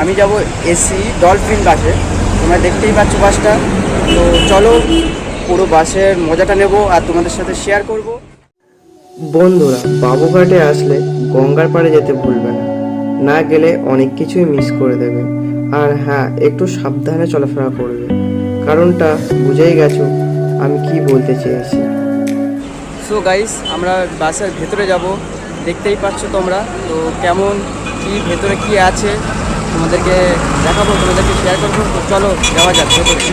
আমি যাব AC dolphin বাসে। তোমরা দেখতেই পাচ্ছ বাসটা। তো চলো পুরো বাসের মজাটা নেব আর তোমাদের সাথে শেয়ার করব। বন্ধুরা, বাবুঘাটে আসলে গঙ্গার পাড়ে যেতে ভুলবে না, না গেলে অনেক কিছুই মিস করে দেবে। আর হ্যাঁ, একটু সাবধানে চলাফেরা করবে, কারণটা বুঝেই গেছো আমি কি বলতে চেয়েছি। সো গাইস, আমরা বাসের ভেতরে যাব, দেখতেই পাচ্ছ তোমরা। তো কেমন কি ভেতরে কি আছে তোমাদেরকে দেখাবো, তোমাদেরকে শেয়ার করবো। তো চলো যাওয়া যাক ভেতরে।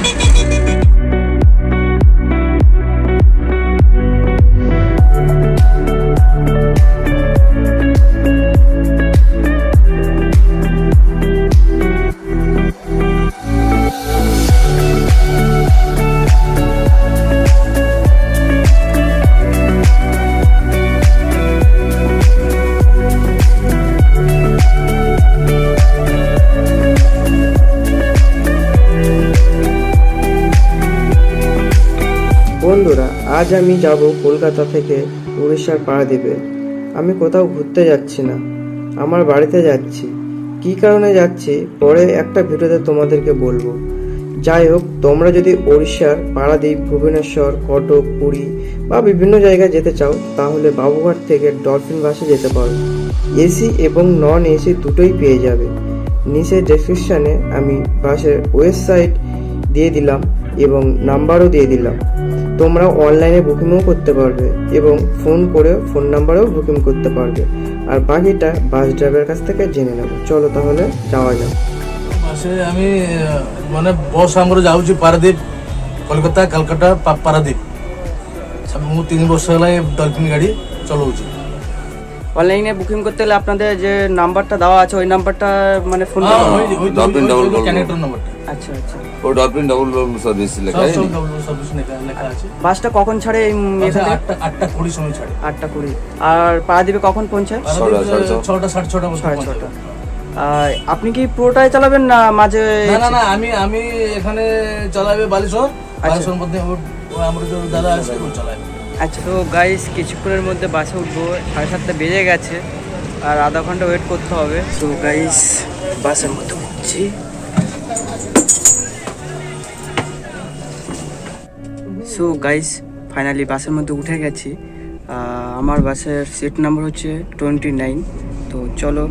বন্ধুরা, আজ আমি যাব কলকাতা থেকে উড়িষ্যার পারাদ্বীপে। আমি কোথাও ঘুরতে যাচ্ছি না, আমার বাড়িতে যাচ্ছি। কী কারণে যাচ্ছি পরে একটা ভিডিওতে তোমাদেরকে বলবো। যাই হোক, তোমরা যদি উড়িষ্যার পারাদ্বীপ, ভুবনেশ্বর, কটক, পুরী বা বিভিন্ন জায়গায় যেতে চাও তাহলে বাবুঘাট থেকে ডলফিন বাসে যেতে পারো। এসি এবং নন এসি দুটোই পেয়ে যাবে। নিচে ডেসক্রিপশানে আমি বাসের ওয়েবসাইট দিয়ে দিলাম এবং নাম্বারও দিয়ে দিলাম। তোমরা অনলাইনে বুকিংও করতে পারবে এবং ফোন করে ফোন নাম্বারেও বুকিং করতে পারবে। আর বাকিটা বাস ড্রাইভারের কাছ থেকে জেনে নেব। চলো তাহলে যাওয়া যাক। বাসে আমি মানে ବସ୍ ଆମର ଯାଉଛି ପାରାଦୀପ, କୋଲକାତା, କାଲକାଟା, ପାରାଦୀପ। ମୁଁ 3 ବର୍ଷ ହେଲା ଏ ଡଲଫିନ୍ ଗାଡ଼ି ଚଲାଉଛି। অনলাইনে বুকিং করতে হলে আপনাদের যে নাম্বারটা দেওয়া আছে ওই নাম্বারটা মানে ফোন ডলফিন ডাবল ক্যানেক্টর নাম্বারটা। আচ্ছা আচ্ছা, ও ডলফিন ডাবল সার্ভিস লেখা আছে। সব ডাবল সার্ভিস লেখা আছে। বাসটা কখন ছাড়ে এখান থেকে? 8টা 20 সময় ছাড়ে। 8টা 20। আর পারাদ্বীপে কখন পৌঁছায়? 6টা 6:30 মতো। 6:30। আপনি কি পুরোটাই চালাবেন না মাঝে? না আমি এখানে চালাবে বালেশ্বর মধ্যে আমার যে দাদা আছে ও চালাবে। আচ্ছা, তো গাইস কিছুক্ষণের মধ্যে বাসে উঠবো। 7:30 বেজে গেছে আর আধা ঘন্টা ওয়েট করতে হবে। তো গাইস বাসের মধ্যে উঠছি। সো গাইস ফাইনালি বাসের মধ্যে উঠে গেছি। আমার বাসের সিট নাম্বার হচ্ছে 29। তো চলো।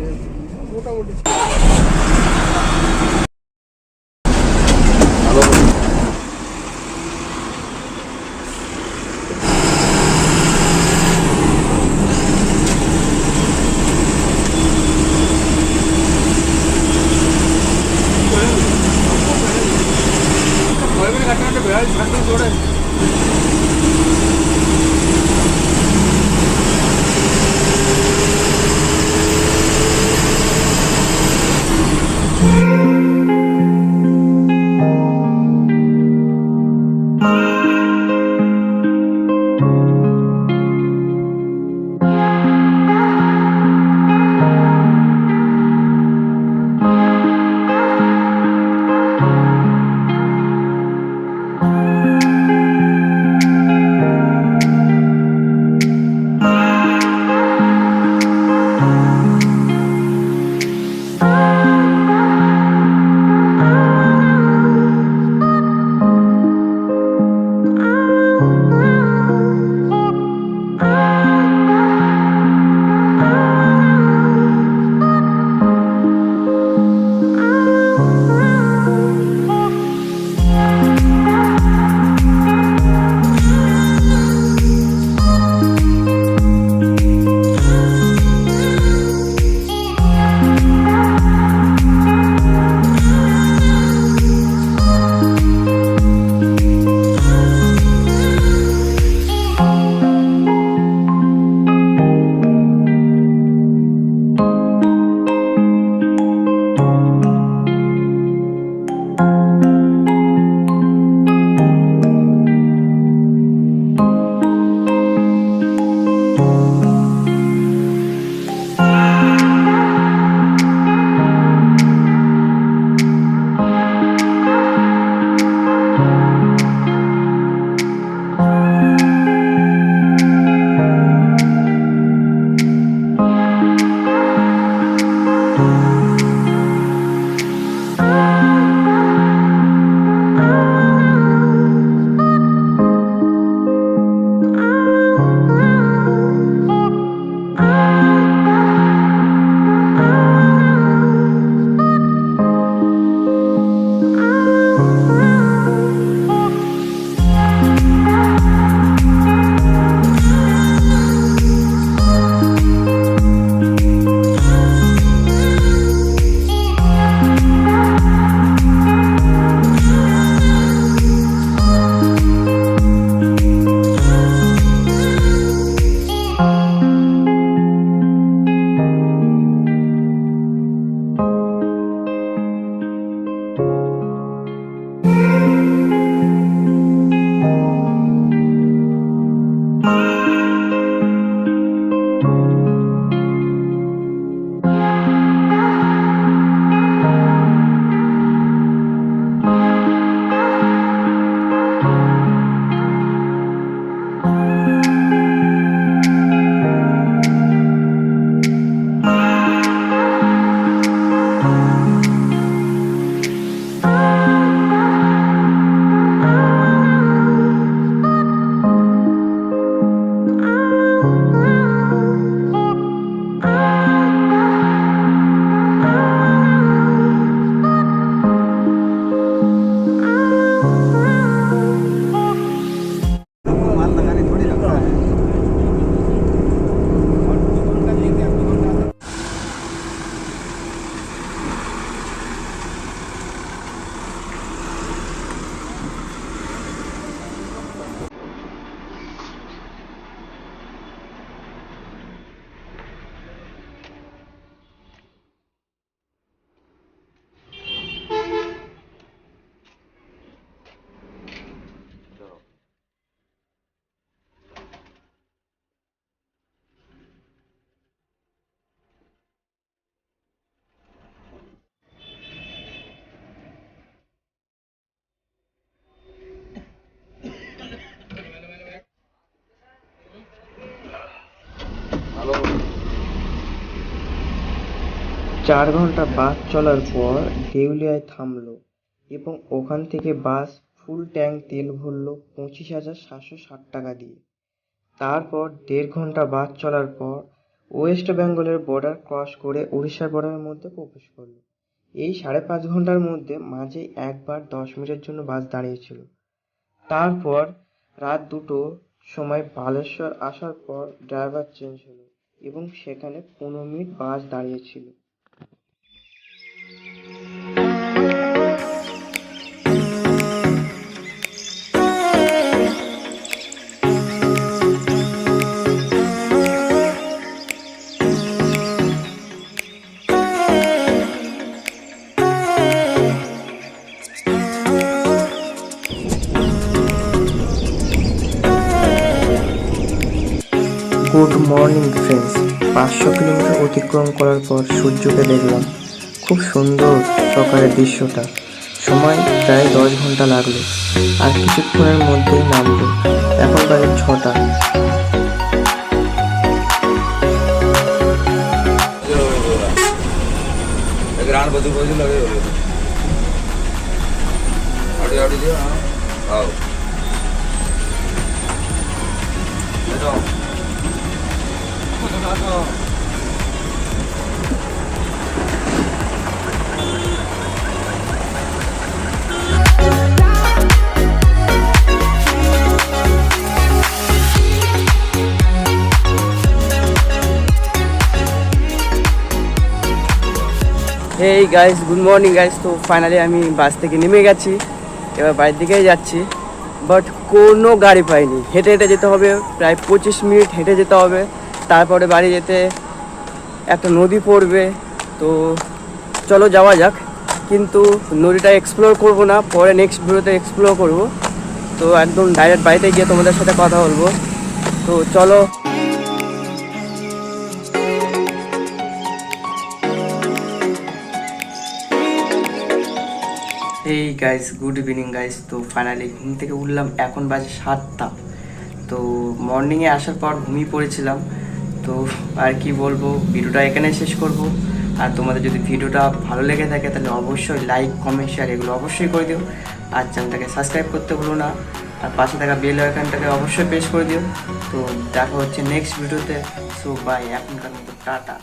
4 ঘন্টা বাস চলার পর দেউলিয়ায় থামলো এবং ওখান থেকে বাস ফুল ট্যাঙ্ক তেল ভরলো 25,760 টাকা দিয়ে। তারপর 1.5 ঘন্টা বাস চলার পর ওয়েস্ট বেঙ্গলের বর্ডার ক্রস করে উড়িষ্যার বর্ডারের মধ্যে প্রবেশ করলো। এই 5.5 ঘন্টার মধ্যে মাঝে একবার 10 মিনিটের জন্য বাস দাঁড়িয়েছিল। তারপর রাত 2টোর সময় বালেশ্বর আসার পর ড্রাইভার চেঞ্জ হলো এবং সেখানে 15 মিনিট বাস দাঁড়িয়েছিল। Good morning friends. 500 কিলোমিটার অতিক্রম করার পর সূর্যকে দেখলাম। খুব সুন্দর সকালের দৃশ্যটা। সময় প্রায় 10 ঘন্টা লাগলো, আর কিছুক্ষণের মধ্যেই নামলো। এখন বাজে 6টা। ग्राउंड बजू बजू लगे हो आड़ी आड़ी दियो हाँ आओ ले जाओ hey guys, good morning guys. তো ফাইনালি আমি বাস থেকে নেমে গেছি, এবার বাড়ির দিকেই যাচ্ছি। বাট কোনো গাড়ি পাইনি, হেঁটে হেঁটে যেতে হবে, প্রায় 25 মিনিট হেঁটে যেতে হবে। তারপরে বাড়ি যেতে একটা নদী পড়বে, তো চলো যাওয়া যাক। কিন্তু নদীটা এক্সপ্লোর করব না, পরে নেক্সট ভিডিওতে এক্সপ্লোর করব। তো একদম ডাইরেক্ট বাড়িতে গিয়ে তোমাদের সাথে কথা বলবো, তো চলো। এই গাইস, গুড ইভিনিং গাইস। তো ফাইনালি ঘুম থেকে উঠলাম, এখন বাজে 7টা। তো মর্নিংয়ে আসার পর ঘুমিয়ে পড়েছিলাম। তো আর কি বলবো, ভিডিওটা এখানে শেষ করব। আর তোমাদের যদি ভিডিওটা ভালো লেগে থাকে তাহলে অবশ্যই লাইক, কমেন্ট, শেয়ার এগুলো অবশ্যই করে দিও। আর চ্যানেলটাকে সাবস্ক্রাইব করতে ভুলো না, আর পাশে থাকা বেল আইকনটাকে অবশ্যই প্রেস করে দিও। তো দেখা হচ্ছে নেক্সট ভিডিওতে। সো বাই, এখনকার মতো টাটা।